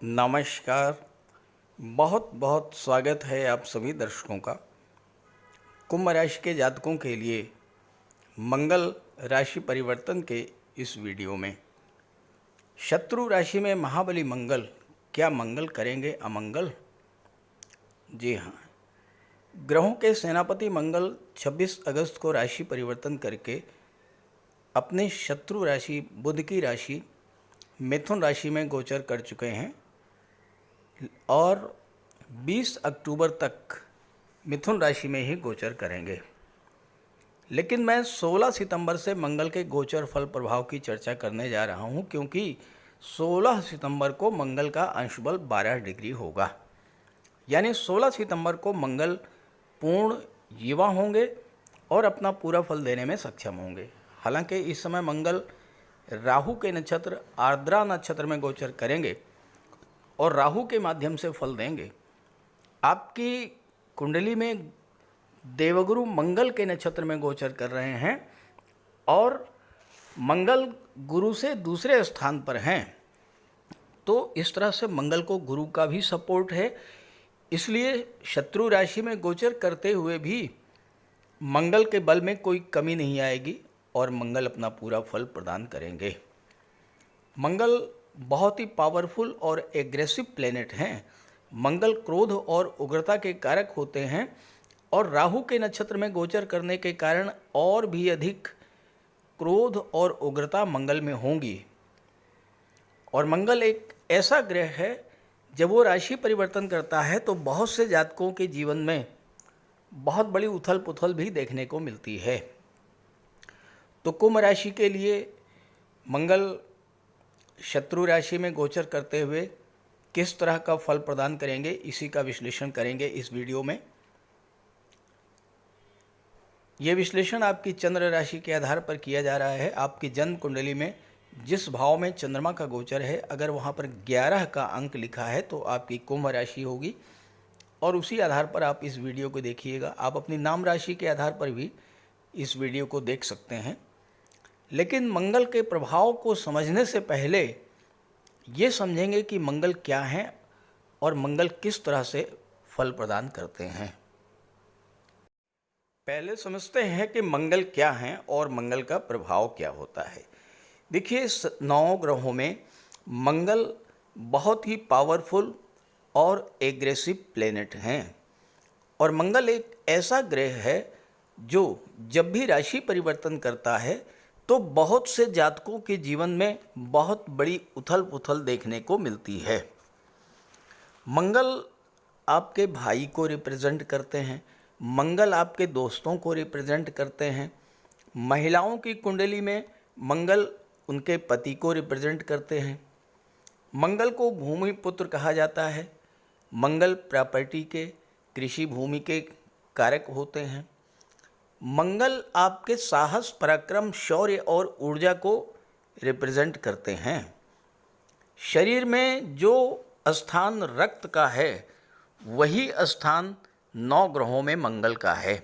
नमस्कार। बहुत बहुत स्वागत है आप सभी दर्शकों का कुंभ राशि के जातकों के लिए मंगल राशि परिवर्तन के इस वीडियो में। शत्रु राशि में महाबली मंगल क्या मंगल करेंगे अमंगल? जी हाँ, ग्रहों के सेनापति मंगल 26 अगस्त को राशि परिवर्तन करके अपने शत्रु राशि बुध की राशि मिथुन राशि में गोचर कर चुके हैं और 20 अक्टूबर तक मिथुन राशि में ही गोचर करेंगे। लेकिन मैं 16 सितंबर से मंगल के गोचर फल प्रभाव की चर्चा करने जा रहा हूं, क्योंकि 16 सितंबर को मंगल का अंश बल 12 डिग्री होगा। यानी 16 सितंबर को मंगल पूर्ण युवा होंगे और अपना पूरा फल देने में सक्षम होंगे। हालांकि इस समय मंगल राहु के नक्षत्र आर्द्रा नक्षत्र में गोचर करेंगे और राहु के माध्यम से फल देंगे। आपकी कुंडली में देवगुरु मंगल के नक्षत्र में गोचर कर रहे हैं और मंगल गुरु से दूसरे स्थान पर हैं, तो इस तरह से मंगल को गुरु का भी सपोर्ट है। इसलिए शत्रु राशि में गोचर करते हुए भी मंगल के बल में कोई कमी नहीं आएगी और मंगल अपना पूरा फल प्रदान करेंगे। मंगल बहुत ही पावरफुल और एग्रेसिव प्लेनेट हैं। मंगल क्रोध और उग्रता के कारक होते हैं और राहु के नक्षत्र में गोचर करने के कारण और भी अधिक क्रोध और उग्रता मंगल में होंगी। और मंगल एक ऐसा ग्रह है, जब वो राशि परिवर्तन करता है तो बहुत से जातकों के जीवन में बहुत बड़ी उथल पुथल भी देखने को मिलती है। तो कुंभ राशि के लिए मंगल शत्रु राशि में गोचर करते हुए किस तरह का फल प्रदान करेंगे, इसी का विश्लेषण करेंगे इस वीडियो में। यह विश्लेषण आपकी चंद्र राशि के आधार पर किया जा रहा है। आपकी जन्म कुंडली में जिस भाव में चंद्रमा का गोचर है, अगर वहां पर 11 का अंक लिखा है तो आपकी कुंभ राशि होगी और उसी आधार पर आप इस वीडियो को देखिएगा। आप अपनी नाम राशि के आधार पर भी इस वीडियो को देख सकते हैं। लेकिन मंगल के प्रभाव को समझने से पहले ये समझेंगे कि मंगल क्या है और मंगल किस तरह से फल प्रदान करते हैं। पहले समझते हैं कि मंगल क्या है और मंगल का प्रभाव क्या होता है। देखिए, 9 ग्रहों में मंगल बहुत ही पावरफुल और एग्रेसिव प्लेनेट हैं और मंगल एक ऐसा ग्रह है जो जब भी राशि परिवर्तन करता है तो बहुत से जातकों के जीवन में बहुत बड़ी उथल पुथल देखने को मिलती है। मंगल आपके भाई को रिप्रेजेंट करते हैं, मंगल आपके दोस्तों को रिप्रेजेंट करते हैं। महिलाओं की कुंडली में मंगल उनके पति को रिप्रेजेंट करते हैं। मंगल को भूमि पुत्र कहा जाता है। मंगल प्रॉपर्टी के, कृषि भूमि के कारक होते हैं। मंगल आपके साहस, पराक्रम, शौर्य और ऊर्जा को रिप्रेजेंट करते हैं। शरीर में जो स्थान रक्त का है वही स्थान 9 ग्रहों में मंगल का है।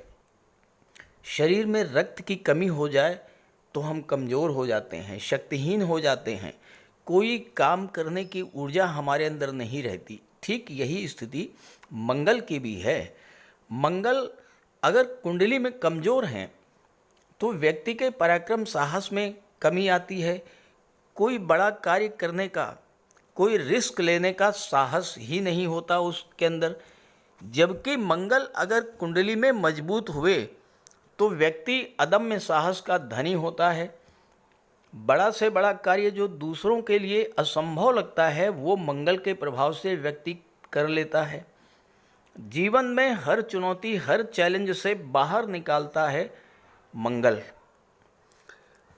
शरीर में रक्त की कमी हो जाए तो हम कमज़ोर हो जाते हैं, शक्तिहीन हो जाते हैं, कोई काम करने की ऊर्जा हमारे अंदर नहीं रहती। ठीक यही स्थिति मंगल की भी है। मंगल अगर कुंडली में कमज़ोर हैं तो व्यक्ति के पराक्रम, साहस में कमी आती है। कोई बड़ा कार्य करने का, कोई रिस्क लेने का साहस ही नहीं होता उसके अंदर। जबकि मंगल अगर कुंडली में मजबूत हुए तो व्यक्ति अदम्य साहस का धनी होता है। बड़ा से बड़ा कार्य जो दूसरों के लिए असंभव लगता है वो मंगल के प्रभाव से व्यक्ति कर लेता है। जीवन में हर चुनौती, हर चैलेंज से बाहर निकालता है मंगल।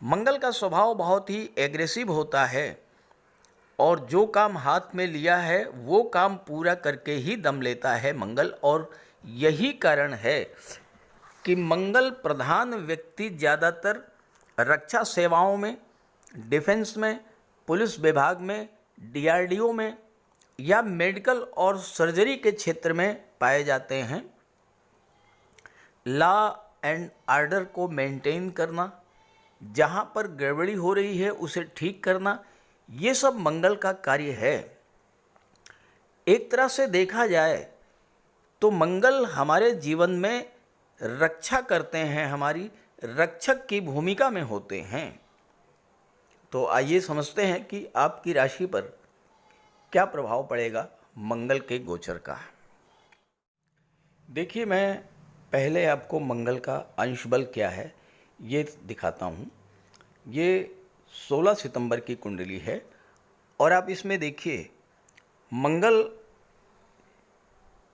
मंगल का स्वभाव बहुत ही एग्रेसिव होता है और जो काम हाथ में लिया है वो काम पूरा करके ही दम लेता है मंगल। और यही कारण है कि मंगल प्रधान व्यक्ति ज़्यादातर रक्षा सेवाओं में, डिफेंस में, पुलिस विभाग में, DRDO में या मेडिकल और सर्जरी के क्षेत्र में पाए जाते हैं। लॉ एंड ऑर्डर को मेंटेन करना, जहाँ पर गड़बड़ी हो रही है उसे ठीक करना, ये सब मंगल का कार्य है। एक तरह से देखा जाए तो मंगल हमारे जीवन में रक्षा करते हैं, हमारी रक्षक की भूमिका में होते हैं। तो आइए समझते हैं कि आपकी राशि पर क्या प्रभाव पड़ेगा मंगल के गोचर का। देखिए, मैं पहले आपको मंगल का अंश बल क्या है ये दिखाता हूँ। ये 16 सितंबर की कुंडली है और आप इसमें देखिए मंगल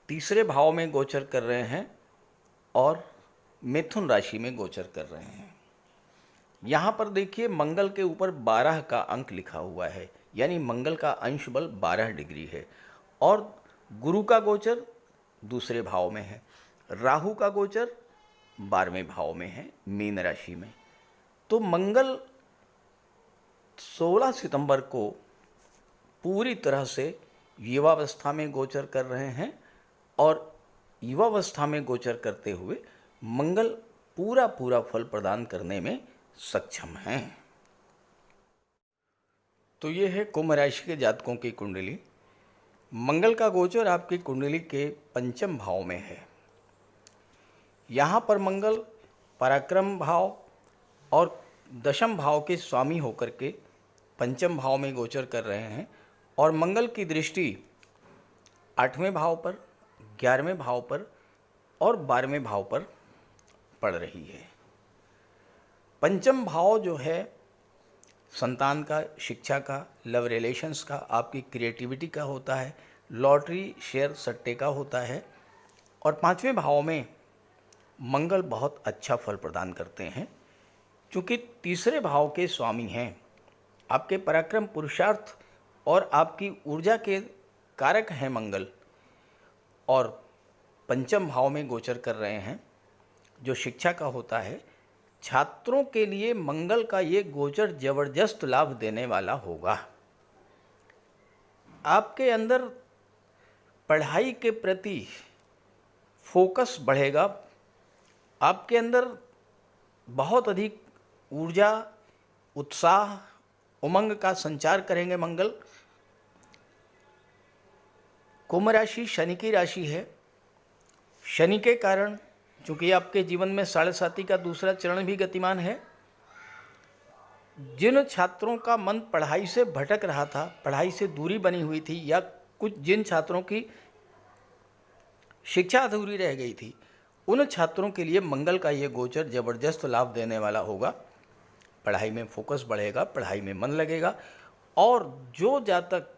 तीसरे भाव में गोचर कर रहे हैं और मिथुन राशि में गोचर कर रहे हैं। यहाँ पर देखिए मंगल के ऊपर 12 का अंक लिखा हुआ है, यानी मंगल का अंश बल 12 डिग्री है। और गुरु का गोचर दूसरे भाव में है, राहु का गोचर 12वें भाव में है, मीन राशि में। तो मंगल 16 सितंबर को पूरी तरह से युवावस्था में गोचर कर रहे हैं और युवावस्था में गोचर करते हुए मंगल पूरा फल प्रदान करने में सक्षम हैं। तो ये है कुंभ राशि के जातकों की कुंडली। मंगल का गोचर आपकी कुंडली के पंचम भाव में है। यहाँ पर मंगल पराक्रम भाव और दशम भाव के स्वामी होकर के पंचम भाव में गोचर कर रहे हैं और मंगल की दृष्टि 8वें भाव पर, 11वें भाव पर और 12वें भाव पर पड़ रही है। पंचम भाव जो है संतान का, शिक्षा का, लव रिलेशंस का, आपकी क्रिएटिविटी का होता है, लॉटरी शेयर सट्टे का होता है। और 5वें भाव में मंगल बहुत अच्छा फल प्रदान करते हैं, क्योंकि तीसरे भाव के स्वामी हैं, आपके पराक्रम, पुरुषार्थ और आपकी ऊर्जा के कारक हैं मंगल, और पंचम भाव में गोचर कर रहे हैं जो शिक्षा का होता है। छात्रों के लिए मंगल का ये गोचर जबरदस्त लाभ देने वाला होगा। आपके अंदर पढ़ाई के प्रति फोकस बढ़ेगा, आपके अंदर बहुत अधिक ऊर्जा, उत्साह, उमंग का संचार करेंगे मंगल। कुंभ राशि शनि की राशि है। शनि के कारण, चूँकि आपके जीवन में 7.5 का दूसरा चरण भी गतिमान है, जिन छात्रों का मन पढ़ाई से भटक रहा था, पढ़ाई से दूरी बनी हुई थी, या कुछ जिन छात्रों की शिक्षा अधूरी रह गई थी, उन छात्रों के लिए मंगल का ये गोचर जबरदस्त लाभ देने वाला होगा। पढ़ाई में फोकस बढ़ेगा, पढ़ाई में मन लगेगा। और जो जातक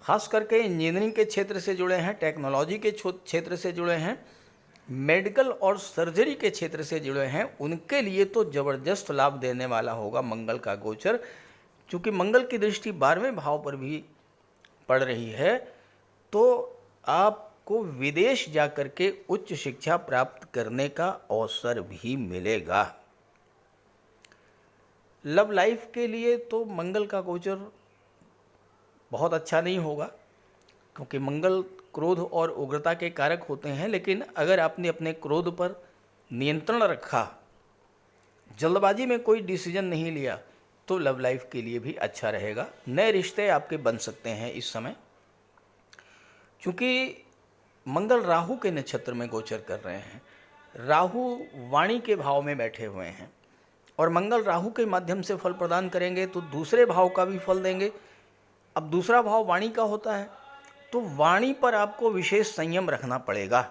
खास करके इंजीनियरिंग के क्षेत्र से जुड़े हैं, टेक्नोलॉजी के क्षेत्र से जुड़े हैं, मेडिकल और सर्जरी के क्षेत्र से जुड़े हैं, उनके लिए तो ज़बरदस्त लाभ देने वाला होगा मंगल का गोचर। चूँकि मंगल की दृष्टि 12वें भाव पर भी पड़ रही है, तो आपको विदेश जाकर के उच्च शिक्षा प्राप्त करने का अवसर भी मिलेगा। लव लाइफ के लिए तो मंगल का गोचर बहुत अच्छा नहीं होगा, क्योंकि मंगल क्रोध और उग्रता के कारक होते हैं। लेकिन अगर आपने अपने क्रोध पर नियंत्रण रखा, जल्दबाजी में कोई डिसीजन नहीं लिया, तो लव लाइफ के लिए भी अच्छा रहेगा। नए रिश्ते आपके बन सकते हैं इस समय, क्योंकि मंगल राहु के नक्षत्र में गोचर कर रहे हैं। राहु वाणी के भाव में बैठे हुए हैं और मंगल राहु के माध्यम से फल प्रदान करेंगे, तो दूसरे भाव का भी फल देंगे। अब दूसरा भाव वाणी का होता है, तो वाणी पर आपको विशेष संयम रखना पड़ेगा।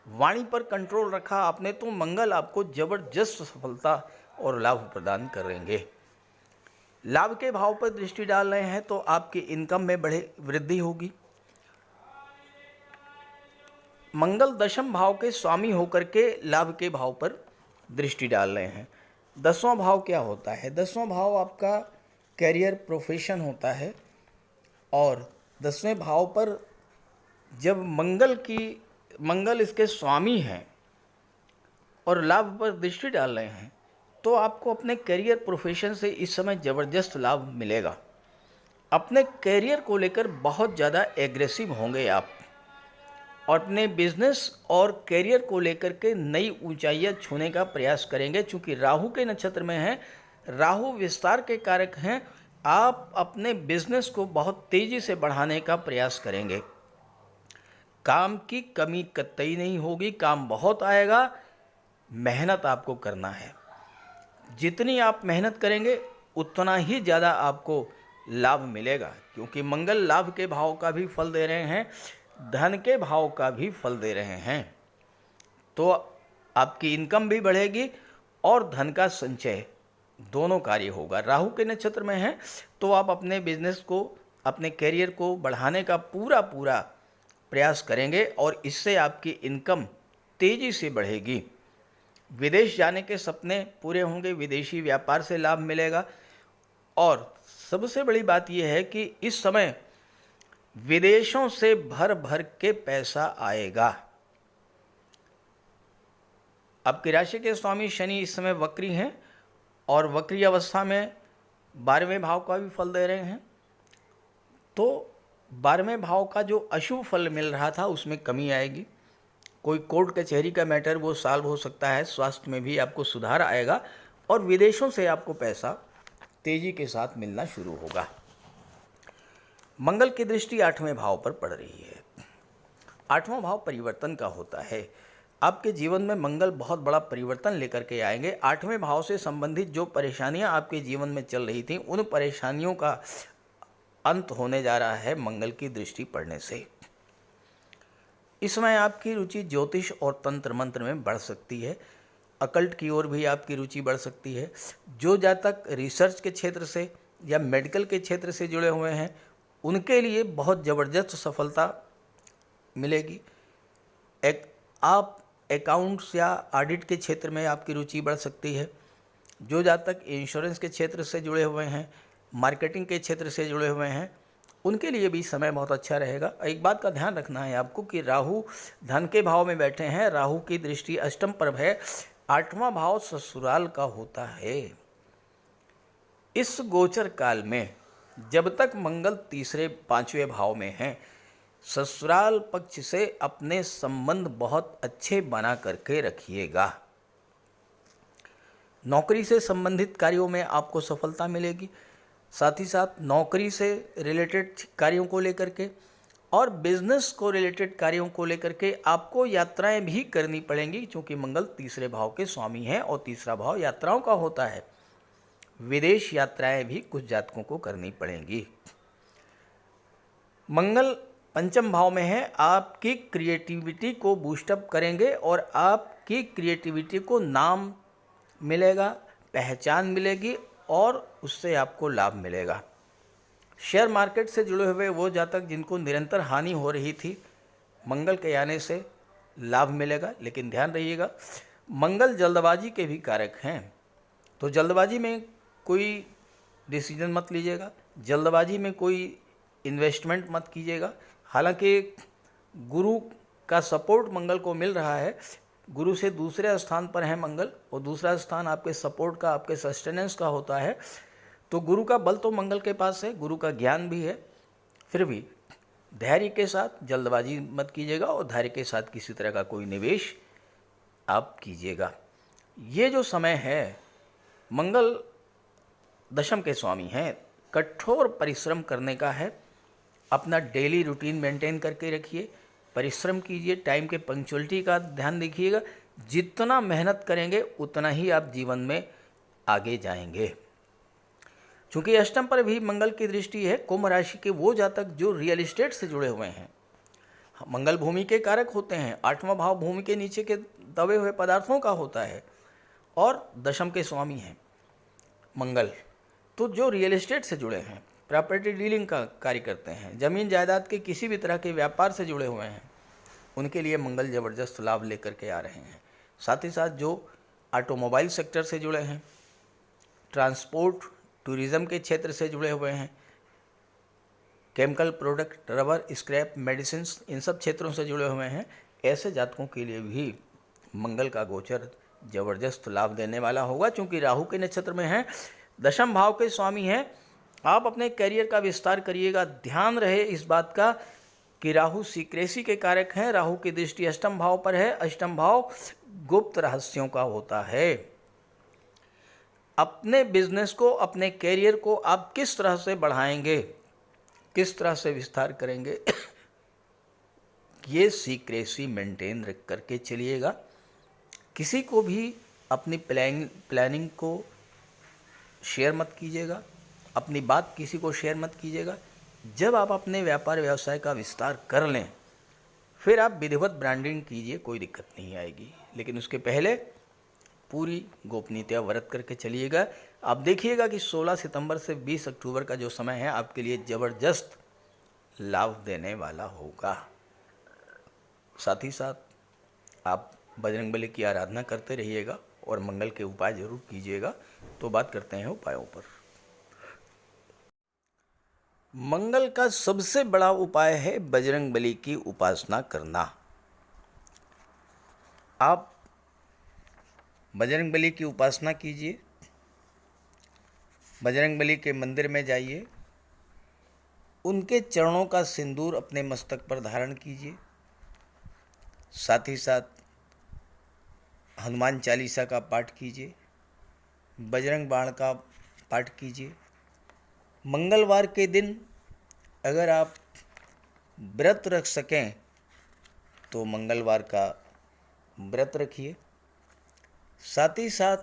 वाणी पर कंट्रोल रखा आपने तो मंगल आपको जबरदस्त सफलता और लाभ प्रदान करेंगे। लाभ के भाव पर दृष्टि डाल रहे हैं तो आपकी इनकम में वृद्धि होगी। मंगल दशम भाव के स्वामी होकर के लाभ के भाव पर दृष्टि डाल रहे हैं। 10वां भाव क्या होता है? 10वां भाव आपका कैरियर, प्रोफेशन होता है। और 10वें भाव पर जब मंगल इसके स्वामी हैं और लाभ पर दृष्टि डाल रहे हैं, तो आपको अपने करियर, प्रोफेशन से इस समय ज़बरदस्त लाभ मिलेगा। अपने करियर को लेकर बहुत ज़्यादा एग्रेसिव होंगे आप, और अपने बिजनेस और करियर को लेकर के नई ऊंचाइयां छूने का प्रयास करेंगे। चूँकि राहु के नक्षत्र में है, राहु विस्तार के कारक हैं, आप अपने बिजनेस को बहुत तेज़ी से बढ़ाने का प्रयास करेंगे। काम की कमी कतई नहीं होगी, काम बहुत आएगा, मेहनत आपको करना है। जितनी आप मेहनत करेंगे उतना ही ज़्यादा आपको लाभ मिलेगा, क्योंकि मंगल लाभ के भाव का भी फल दे रहे हैं, धन के भाव का भी फल दे रहे हैं। तो आपकी इनकम भी बढ़ेगी और धन का संचय दोनों कार्य होगा। राहु के नक्षत्र में है तो आप अपने बिजनेस को, अपने करियर को बढ़ाने का पूरा पूरा प्रयास करेंगे और इससे आपकी इनकम तेज़ी से बढ़ेगी। विदेश जाने के सपने पूरे होंगे, विदेशी व्यापार से लाभ मिलेगा। और सबसे बड़ी बात यह है कि इस समय विदेशों से भर भर के पैसा आएगा। आपकी राशि के स्वामी शनि इस समय वक्री हैं और वक्री अवस्था में 12वें भाव का भी फल दे रहे हैं। तो 12वें भाव का जो अशुभ फल मिल रहा था उसमें कमी आएगी। कोई कोर्ट कचहरी का मैटर वो सॉल्व हो सकता है, स्वास्थ्य में भी आपको सुधार आएगा और विदेशों से आपको पैसा तेजी के साथ मिलना शुरू होगा। मंगल की दृष्टि 8वें भाव पर पड़ रही है। 8वां भाव परिवर्तन का होता है। आपके जीवन में मंगल बहुत बड़ा परिवर्तन लेकर के आएंगे। 8वें भाव से संबंधित जो परेशानियां आपके जीवन में चल रही थी, उन परेशानियों का अंत होने जा रहा है मंगल की दृष्टि पड़ने से। इस समय आपकी रुचि ज्योतिष और तंत्र मंत्र में बढ़ सकती है। अकल्ट की ओर भी आपकी रुचि बढ़ सकती है। जो जातक रिसर्च के क्षेत्र से या मेडिकल के क्षेत्र से जुड़े हुए हैं उनके लिए बहुत ज़बरदस्त सफलता मिलेगी। आप अकाउंट्स या ऑडिट के क्षेत्र में आपकी रुचि बढ़ सकती है। जो जातक इंश्योरेंस के क्षेत्र से जुड़े हुए हैं, मार्केटिंग के क्षेत्र से जुड़े हुए हैं, उनके लिए भी समय बहुत अच्छा रहेगा। एक बात का ध्यान रखना है आपको कि राहु धन के भाव में बैठे हैं। राहु की दृष्टि अष्टम पर है। 8वां भाव ससुराल का होता है। इस गोचर काल में जब तक मंगल तीसरे 5वें भाव में हैं, ससुराल पक्ष से अपने संबंध बहुत अच्छे बना करके रखिएगा। नौकरी से संबंधित कार्यों में आपको सफलता मिलेगी। साथ ही साथ नौकरी से रिलेटेड कार्यों को लेकर के और बिजनेस को रिलेटेड कार्यों को लेकर के आपको यात्राएं भी करनी पड़ेंगी, क्योंकि मंगल तीसरे भाव के स्वामी हैं और तीसरा भाव यात्राओं का होता है। विदेश यात्राएं भी कुछ जातकों को करनी पड़ेंगी। मंगल पंचम भाव में है। आपकी क्रिएटिविटी को बूस्टअप करेंगे और आपकी क्रिएटिविटी को नाम मिलेगा, पहचान मिलेगी और उससे आपको लाभ मिलेगा। शेयर मार्केट से जुड़े हुए वो जातक जिनको निरंतर हानि हो रही थी, मंगल के आने से लाभ मिलेगा। लेकिन ध्यान रहिएगा, मंगल जल्दबाजी के भी कारक हैं, तो जल्दबाजी में कोई डिसीजन मत लीजिएगा, जल्दबाजी में कोई इन्वेस्टमेंट मत कीजिएगा। हालांकि गुरु का सपोर्ट मंगल को मिल रहा है, गुरु से दूसरे स्थान पर है मंगल और दूसरा स्थान आपके सपोर्ट का, आपके सस्टेनेंस का होता है। तो गुरु का बल तो मंगल के पास है, गुरु का ज्ञान भी है। फिर भी धैर्य के साथ जल्दबाजी मत कीजिएगा और धैर्य के साथ किसी तरह का कोई निवेश आप कीजिएगा। ये जो समय है, मंगल दशम के स्वामी हैं, कठोर परिश्रम करने का है। अपना डेली रूटीन मेंटेन करके रखिए, परिश्रम कीजिए, टाइम के पंक्चुअलिटी का ध्यान रखिएगा। जितना मेहनत करेंगे उतना ही आप जीवन में आगे जाएंगे। चूँकि अष्टम पर भी मंगल की दृष्टि है, कुंभ राशि के वो जातक जो रियल एस्टेट से जुड़े हुए हैं, मंगल भूमि के कारक होते हैं। 8वां भाव भूमि के नीचे के दबे हुए पदार्थों का होता है और दशम के स्वामी हैं मंगल। तो जो रियल एस्टेट से जुड़े हैं, प्रॉपर्टी डीलिंग का कार्य करते हैं, ज़मीन जायदाद के किसी भी तरह के व्यापार से जुड़े हुए हैं, उनके लिए मंगल ज़बरदस्त लाभ लेकर के आ रहे हैं। साथ ही साथ जो ऑटोमोबाइल सेक्टर से जुड़े हैं, ट्रांसपोर्ट टूरिज़्म के क्षेत्र से जुड़े हुए हैं, chemical product, rubber, scrap, medicine, इन सब क्षेत्रों से जुड़े हुए हैं, ऐसे जातकों के लिए भी मंगल का गोचर ज़बरदस्त लाभ देने वाला होगा। चूँकि राहु के नक्षत्र में है, दशम भाव के स्वामी हैं। आप अपने करियर का विस्तार करिएगा। ध्यान रहे इस बात का कि राहु सीक्रेसी के कारक हैं। राहु की दृष्टि अष्टम भाव पर है। अष्टम भाव गुप्त रहस्यों का होता है। अपने बिजनेस को, अपने कैरियर को आप किस तरह से बढ़ाएंगे, किस तरह से विस्तार करेंगे, ये सीक्रेसी मेंटेन रख करके चलिएगा। किसी को भी अपनी प्लानिंग को शेयर मत कीजिएगा, अपनी बात किसी को शेयर मत कीजिएगा। जब आप अपने व्यापार व्यवसाय का विस्तार कर लें फिर आप विधिवत ब्रांडिंग कीजिए, कोई दिक्कत नहीं आएगी। लेकिन उसके पहले पूरी गोपनीयता व्रत करके चलिएगा। आप देखिएगा कि 16 सितंबर से 20 अक्टूबर का जो समय है आपके लिए ज़बरदस्त लाभ देने वाला होगा। साथ ही साथ आप बजरंगबली की आराधना करते रहिएगा और मंगल के उपाय जरूर कीजिएगा। तो बात करते हैं उपायों पर। मंगल का सबसे बड़ा उपाय है बजरंगबली की उपासना करना। आप बजरंगबली की उपासना कीजिए, बजरंगबली के मंदिर में जाइए, उनके चरणों का सिंदूर अपने मस्तक पर धारण कीजिए। साथ ही साथ हनुमान चालीसा का पाठ कीजिए, बजरंग बाण का पाठ कीजिए। मंगलवार के दिन अगर आप व्रत रख सकें तो मंगलवार का व्रत रखिए। साथ ही साथ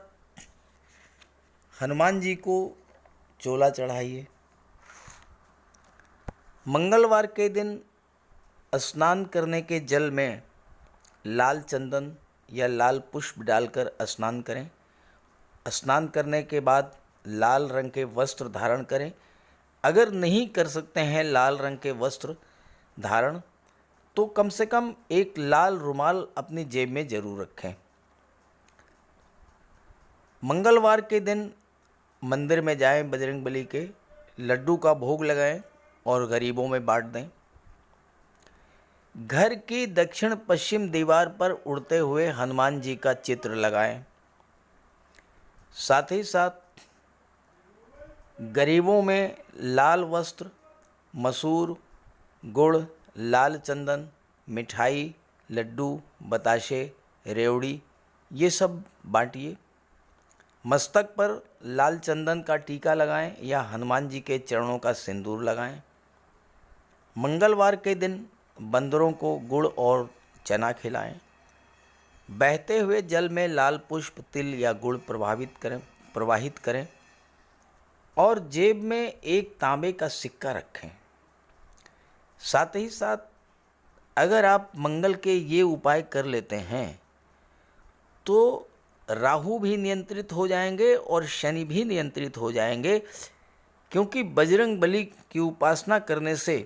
हनुमान जी को चोला चढ़ाइए। मंगलवार के दिन स्नान करने के जल में लाल चंदन या लाल पुष्प डालकर स्नान करें। स्नान करने के बाद लाल रंग के वस्त्र धारण करें। अगर नहीं कर सकते हैं लाल रंग के वस्त्र धारण तो कम से कम एक लाल रुमाल अपनी जेब में जरूर रखें। मंगलवार के दिन मंदिर में जाएं, बजरंगबली के लड्डू का भोग लगाएं और गरीबों में बांट दें। घर की दक्षिण पश्चिम दीवार पर उड़ते हुए हनुमान जी का चित्र लगाएं। साथ ही साथ गरीबों में लाल वस्त्र, मसूर, गुड़, लाल चंदन, मिठाई, लड्डू, बताशे, रेवड़ी ये सब बांटिए। मस्तक पर लाल चंदन का टीका लगाएं या हनुमान जी के चरणों का सिंदूर लगाएं। मंगलवार के दिन बंदरों को गुड़ और चना खिलाएं। बहते हुए जल में लाल पुष्प, तिल या गुड़ प्रवाहित करें और जेब में एक तांबे का सिक्का रखें। साथ ही साथ अगर आप मंगल के ये उपाय कर लेते हैं तो राहु भी नियंत्रित हो जाएंगे और शनि भी नियंत्रित हो जाएंगे, क्योंकि बजरंगबली की उपासना करने से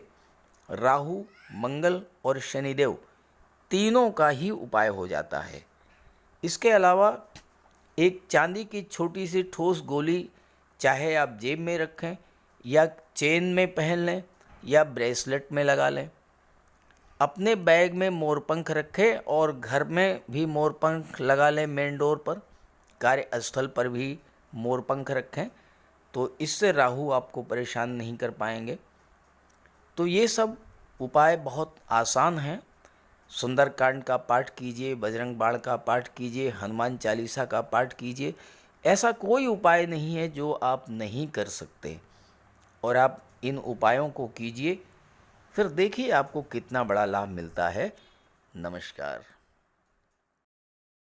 राहु, मंगल और शनिदेव तीनों का ही उपाय हो जाता है। इसके अलावा एक चांदी की छोटी सी ठोस गोली चाहे आप जेब में रखें या चेन में पहन लें या ब्रेसलेट में लगा लें। अपने बैग में मोरपंख रखें और घर में भी मोरपंख लगा लें। मेन डोर पर, कार्यस्थल पर भी मोरपंख रखें तो इससे राहु आपको परेशान नहीं कर पाएंगे। तो ये सब उपाय बहुत आसान हैं। सुंदरकांड का पाठ कीजिए, बजरंग बाण का पाठ कीजिए, हनुमान चालीसा का पाठ कीजिए। ऐसा कोई उपाय नहीं है जो आप नहीं कर सकते और आप इन उपायों को कीजिए, फिर देखिए आपको कितना बड़ा लाभ मिलता है। नमस्कार।